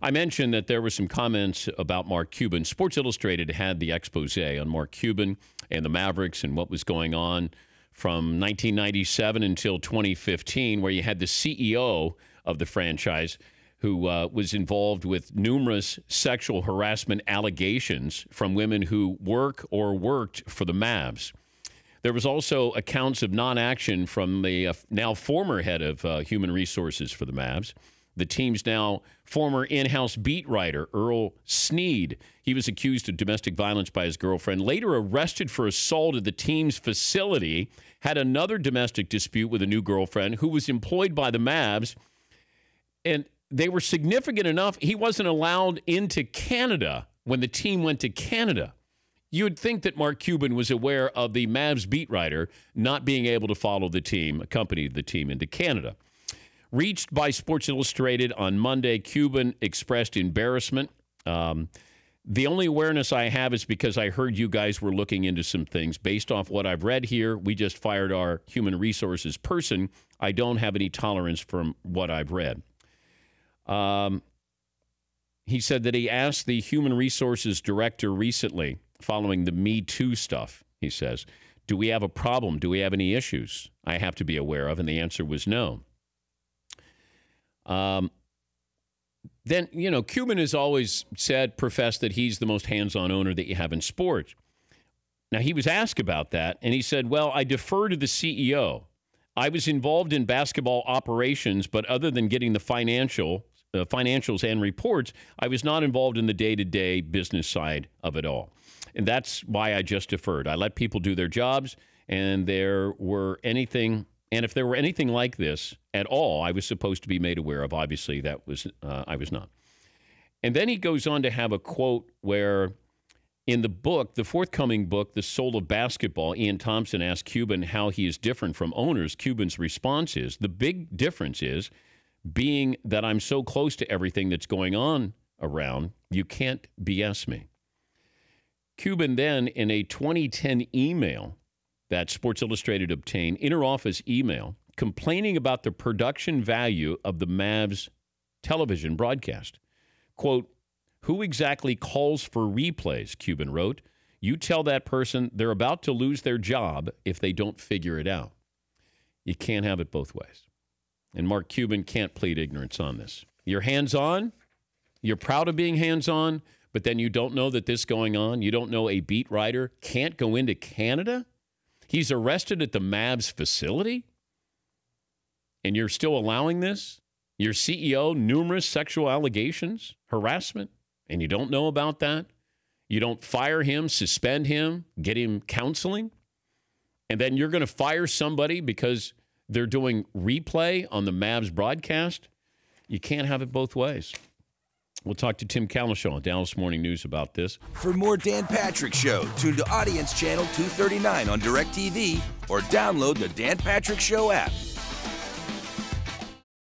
I mentioned that there were some comments about Mark Cuban. Sports Illustrated had the expose on Mark Cuban and the Mavericks and what was going on from 1997 until 2015, where you had the CEO of the franchise who was involved with numerous sexual harassment allegations from women who work or worked for the Mavs. There was also accounts of non-action from the now former head of human resources for the Mavs, the team's now former in-house beat writer, Earl Sneed. He was accused of domestic violence by his girlfriend, later arrested for assault at the team's facility, had another domestic dispute with a new girlfriend who was employed by the Mavs, and they were significant enough he wasn't allowed into Canada when the team went to Canada. You would think that Mark Cuban was aware of the Mavs beat writer not being able to follow the team, accompany the team into Canada. Reached by Sports Illustrated on Monday, Cuban expressed embarrassment. The only awareness I have is because I heard you guys were looking into some things. Based off what I've read here, we just fired our human resources person. I don't have any tolerance from what I've read. He said that he asked the human resources director recently, following the Me Too stuff, he says, do we have a problem? Do we have any issues I have to be aware of? And the answer was no. Then, you know, Cuban has always professed that he's the most hands-on owner that you have in sports. Now, he was asked about that, and he said, well, I defer to the CEO. I was involved in basketball operations, but other than getting the financials and reports, I was not involved in the day-to-day business side of it all. And that's why I just deferred. I let people do their jobs, and if there were anything like this at all, I was supposed to be made aware of. Obviously, I was not. And then he goes on to have a quote where in the book, the forthcoming book, The Soul of Basketball, Ian Thompson asked Cuban how he is different from owners. Cuban's response is, the big difference is being that I'm so close to everything that's going on around, you can't BS me. Cuban then, in a 2010 email that Sports Illustrated obtained, interoffice email, complaining about the production value of the Mavs television broadcast. Quote, who exactly calls for replays, Cuban wrote. You tell that person they're about to lose their job if they don't figure it out. You can't have it both ways. And Mark Cuban can't plead ignorance on this. You're hands-on. You're proud of being hands-on, but then you don't know that this is going on. You don't know a beat writer can't go into Canada. He's arrested at the Mavs facility, and you're still allowing this? Your CEO, numerous sexual allegations, harassment, and you don't know about that? You don't fire him, suspend him, get him counseling, and then you're going to fire somebody because they're doing replay on the Mavs broadcast? You can't have it both ways. We'll talk to Tim Calishaw on Dallas Morning News about this. For more Dan Patrick Show, tune to Audience Channel 239 on DirecTV or download the Dan Patrick Show app.